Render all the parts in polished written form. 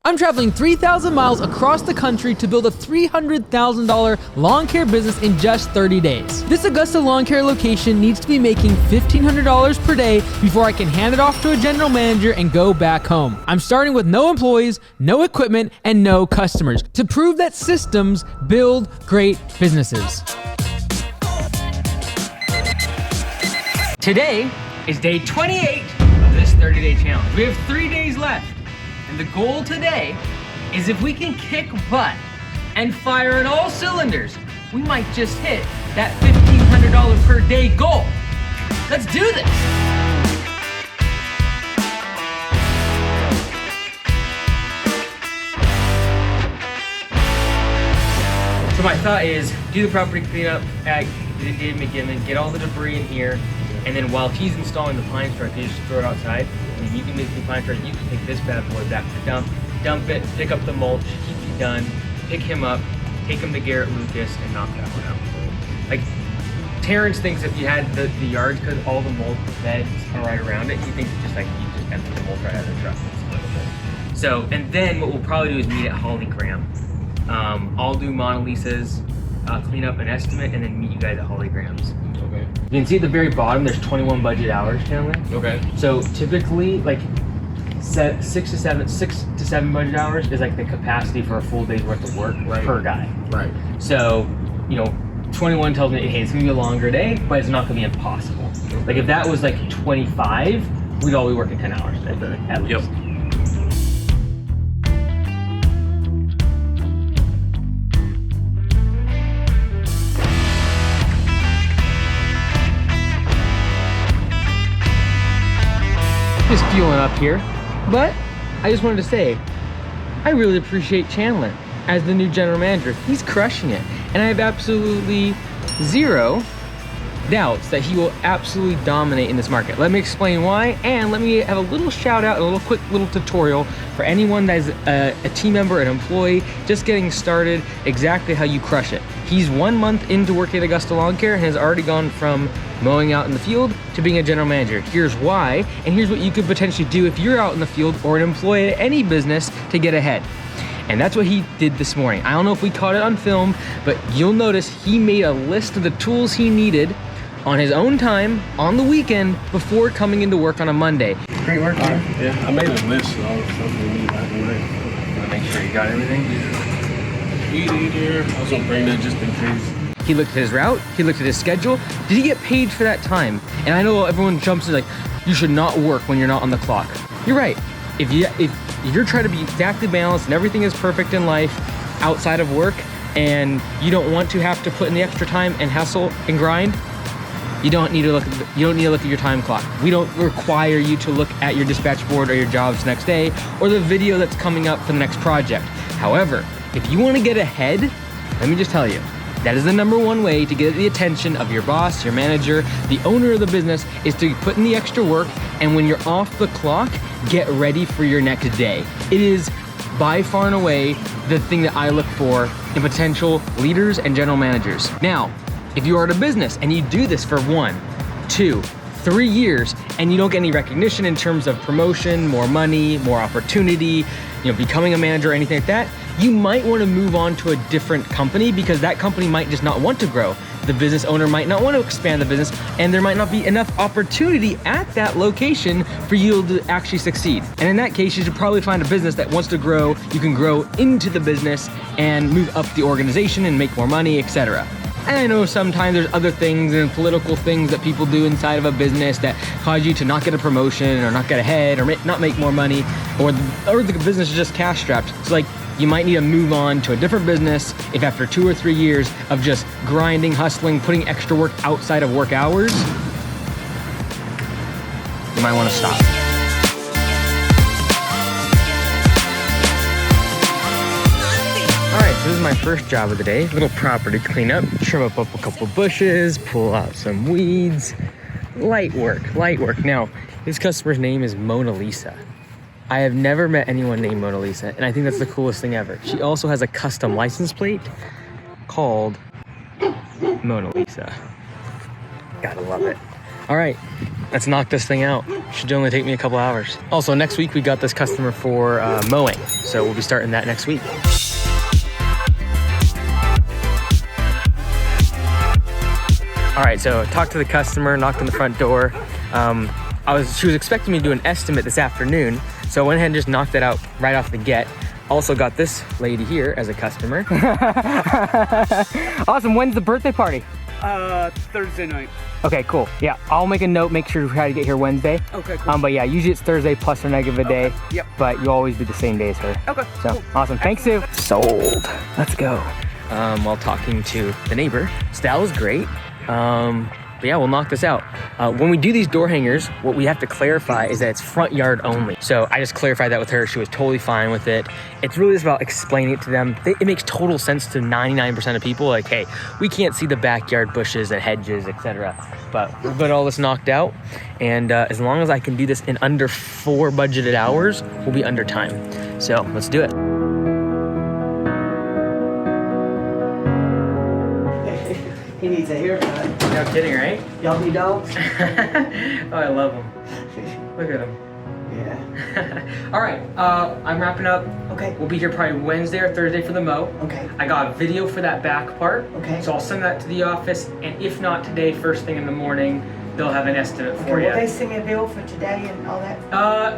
I'm traveling 3,000 miles across the country to build a $300,000 lawn care business in just 30 days. This Augusta lawn care location needs to be making $1,500 per day before I can hand it off to a general manager and go back home. I'm starting with no employees, no equipment, and no customers to prove that systems build great businesses. Today is day 28 of this 30-day challenge. We have 3 days left. And the goal today is if we can kick butt and fire on all cylinders, we might just hit that $1,500 per day goal. Let's do this. So my thought is do the property cleanup at David McGibbon, get all the debris in here, and then while he's installing the pine strike, you just throw it outside. And you can make the pine strike, you can take this bad boy back to dump it, pick up the mulch, keep it done, pick him up, take him to Garrett Lucas, and knock that one out. Like, Terrence thinks if you had the yards, because all the mulch beds are right around it, he thinks it's just like you just empty the mulch right out of the truck and split it. So, and then what we'll probably do is meet at Holly Graham. I'll do Mona Lisa's clean up an estimate, and then meet you guys at Holly Graham's. Okay. You can see at the very bottom, there's 21 budget hours, Chandler. Okay. So typically, like 6 to 7 budget hours is like the capacity for a full day's worth of work per guy. Right. So, 21 tells me, hey, it's gonna be a longer day, but it's not gonna be impossible. Like if that was like 25, we'd all be working 10 hours a day, at least. Yep. Just fueling up here, but I just wanted to say I really appreciate Chandler as the new general manager. He's crushing it, and I have absolutely zero doubts that he will absolutely dominate in this market. Let me explain why, and let me have a little shout out, a quick little tutorial for anyone that is a team member, an employee, just getting started, exactly how you crush it. He's 1 month into working at Augusta Lawn Care and has already gone from mowing out in the field to being a general manager. Here's why, and here's what you could potentially do if you're out in the field or an employee at any business to get ahead. And that's what he did this morning. I don't know if we caught it on film, but you'll notice he made a list of the tools he needed on his own time, on the weekend, before coming into work on a Monday. Great work, man. Yeah, I made a list of all the stuff we need out the way. Wanna make sure you got everything? Weed eater, I was gonna bring that just in case. He looked at his route, he looked at his schedule. Did he get paid for that time? And I know everyone jumps in like, you should not work when you're not on the clock. You're right. If you're trying to be exactly balanced and everything is perfect in life outside of work, and you don't want to have to put in the extra time and hustle and grind, you don't need to look at your time clock. We don't require you to look at your dispatch board or your jobs next day or the video that's coming up for the next project. However, if you want to get ahead, let me just tell you, that is the #1 way to get the attention of your boss, your manager, the owner of the business, is to put in the extra work, and when you're off the clock, get ready for your next day. It is by far and away the thing that I look for in potential leaders and general managers. Now, if you are at a business and you do this for 1, 2, 3 years and you don't get any recognition in terms of promotion, more money, more opportunity, becoming a manager or anything like that, you might want to move on to a different company because that company might just not want to grow. The business owner might not want to expand the business, and there might not be enough opportunity at that location for you to actually succeed. And in that case, you should probably find a business that wants to grow. You can grow into the business and move up the organization and make more money, etc. And I know sometimes there's other things and political things that people do inside of a business that cause you to not get a promotion or not get ahead or not make more money, or the business is just cash strapped. So like, you might need to move on to a different business if after 2 or 3 years of just grinding, hustling, putting extra work outside of work hours, you might want to stop. All right, so this is my first job of the day. Little property cleanup, trim up a couple bushes, pull out some weeds. Light work, light work. Now, this customer's name is Mona Lisa. I have never met anyone named Mona Lisa, and I think that's the coolest thing ever. She also has a custom license plate called Mona Lisa. Gotta love it. All right, let's knock this thing out. Should only take me a couple hours. Also, next week we got this customer for mowing, so we'll be starting that next week. All right, so talked to the customer, knocked on the front door. She was expecting me to do an estimate this afternoon, so I went ahead and just knocked it out right off the get. Also got this lady here as a customer. Awesome, when's the birthday party? Thursday night. Okay, cool. Yeah, I'll make a note, make sure to try to get here Wednesday. Okay, cool. But yeah, usually it's Thursday plus or negative a day. Yep. But you always do the same day as her. Okay, So, cool. Awesome. Thanks, Sue. Sold. Let's go. While talking to the neighbor, so that was great. But yeah, we'll knock this out. When we do these door hangers, what we have to clarify is that it's front yard only. So I just clarified that with her. She was totally fine with it. It's really just about explaining it to them. It makes total sense to 99% of people. Like, hey, we can't see the backyard bushes and hedges, etc. But we've got all this knocked out. And as long as I can do this in under 4 budgeted hours, we'll be under time. So let's do it. He needs a haircut. No kidding, right? Y'all need dogs? Oh, I love them. Look at them. Yeah. All right, I'm wrapping up. Okay. We'll be here probably Wednesday or Thursday for the mow. Okay. I got a video for that back part. Okay. So I'll send that to the office, and if not today, first thing in the morning, they'll have an estimate for Okay, you. will they send me a bill for today and all that?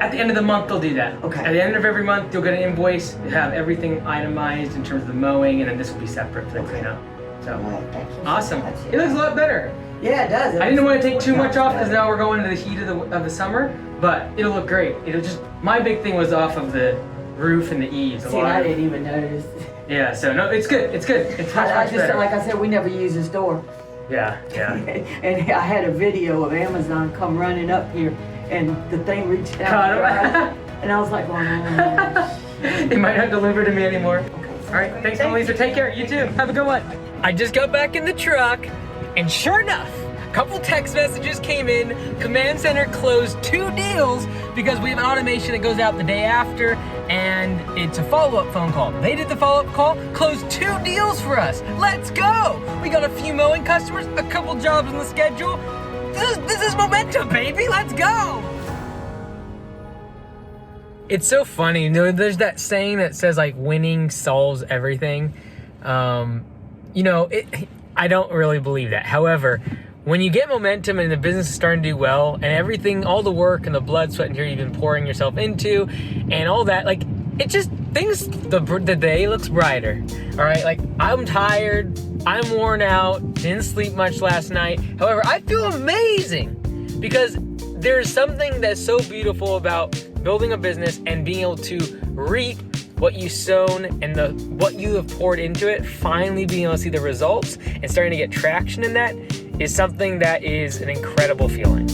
At the end of the month, they'll do that. Okay. At the end of every month, you'll get an invoice, have everything itemized in terms of the mowing, and then this will be separate for the Okay. cleanup. So, All right, thank you. awesome. That's It looks a lot better. Yeah, it does. I didn't want to take too much off because now we're going into the heat of the summer, but it'll look great. It'll just, my big thing was off of the roof and the eaves. See, I didn't even notice. Yeah, so no, it's good. It's good. It's much, I much just, better. like I said, we never use this door. Yeah, yeah. And I had a video of Amazon come running up here and the thing reached out. Caught him. right? And I was like, oh. They might not deliver to me anymore. Okay. All right, thanks, Lisa. Take care. You too. Have a good one. I just got back in the truck, and sure enough, a couple text messages came in. Command Center closed 2 deals because we have an automation that goes out the day after, and it's a follow-up phone call. They did the follow-up call, closed 2 deals for us. Let's go! We got a few mowing customers, a couple jobs on the schedule. This is momentum, baby. Let's go! It's so funny, you know, there's that saying that says like winning solves everything. You know, I don't really believe that. However, when you get momentum and the business is starting to do well and everything, all the work and the blood, sweat, and tears you've been pouring yourself into and all that, like, it just, the day looks brighter. All right, like, I'm tired, I'm worn out, didn't sleep much last night. However, I feel amazing because there's something that's so beautiful about building a business and being able to reap what you've sown and what you have poured into it, finally being able to see the results and starting to get traction in that is something that is an incredible feeling.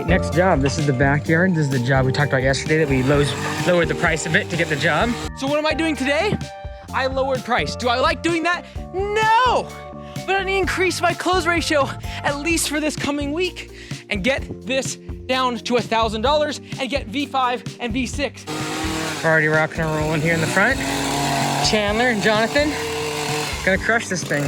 Next job, this is the backyard. This is the job we talked about yesterday that we lowered the price a bit to get the job. So what am I doing today? I lowered price. Do I like doing that? No! But I need to increase my close ratio at least for this coming week and get this down to $1,000 and get V5 and V6. We're already rocking and rolling here in the front. Chandler and Jonathan, gonna crush this thing.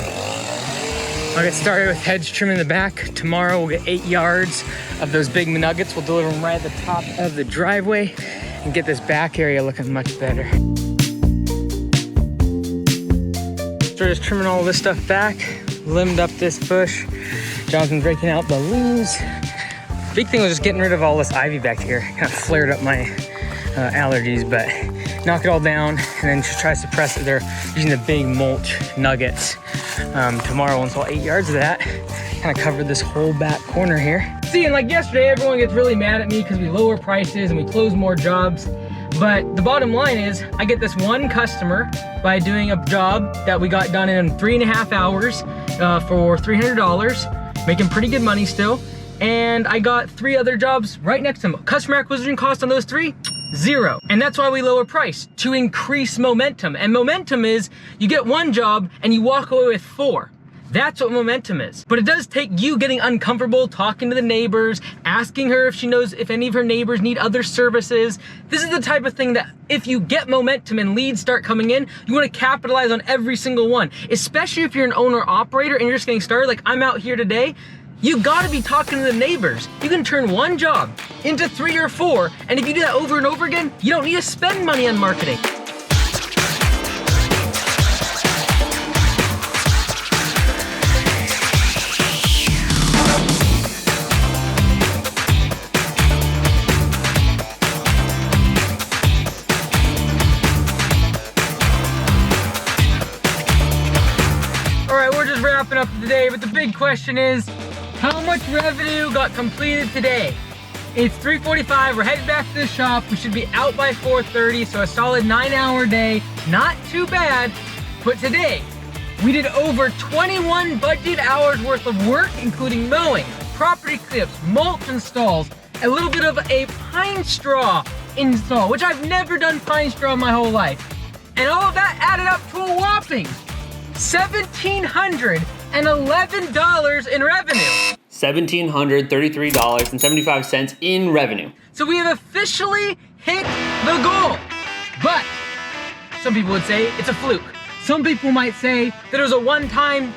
I'll get started with hedge trim in the back. Tomorrow we'll get 8 yards of those big nuggets. We'll deliver them right at the top of the driveway and get this back area looking much better. So just trimming all this stuff back, limbed up this bush. Jonathan's breaking out the leaves. Big thing was just getting rid of all this ivy back here. Kind of flared up my allergies, but knock it all down and then just try to suppress it. They're using the big mulch nuggets. Tomorrow, once all 8 yards of that, kind of covered this whole back corner here. See, and like yesterday, everyone gets really mad at me because we lower prices and we close more jobs. But the bottom line is, I get this one customer by doing a job that we got done in 3.5 hours for $300, making pretty good money still. And I got 3 other jobs right next to them. Customer acquisition cost on those 3, Zero. And that's why we lower price, to increase momentum. And momentum is you get one job and you walk away with 4. That's what momentum is. But it does take you getting uncomfortable, talking to the neighbors, asking her if she knows if any of her neighbors need other services. This is the type of thing that if you get momentum and leads start coming in, you want to capitalize on every single one, especially if you're an owner operator and you're just getting started like I'm out here today. You gotta be talking to the neighbors. You can turn one job into 3 or 4, and if you do that over and over again, you don't need to spend money on marketing. All right, we're just wrapping up today, but the big question is, how much revenue got completed today? It's 3:45, we're headed back to the shop. We should be out by 4:30, so a solid 9-hour day. Not too bad, but today, we did over 21 budget hours worth of work, including mowing, property cleanups, mulch installs, a little bit of a pine straw install, which I've never done pine straw in my whole life. And all of that added up to a whopping $1,711 in revenue. $1,733.75 in revenue. So we have officially hit the goal. But some people would say it's a fluke. Some people might say that it was a one-time,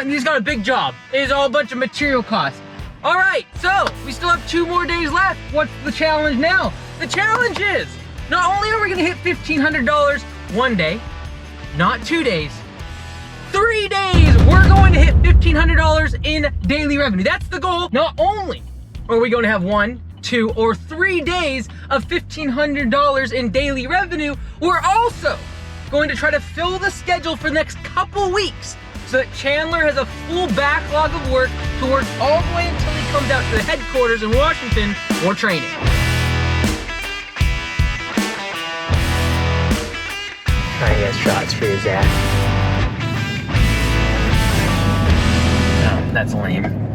he's got a big job. It is all a bunch of material costs. All right, so we still have 2 more days left. What's the challenge now? The challenge is, not only are we gonna hit $1,500 one day, not 2 days, 3 days, we're going to hit $1,500 in daily revenue. That's the goal. Not only are we going to have 1, 2, or 3 days of $1,500 in daily revenue, we're also going to try to fill the schedule for the next couple weeks so that Chandler has a full backlog of work to work all the way until he comes out to the headquarters in Washington for training. I got shots for you, Zach. That's lame.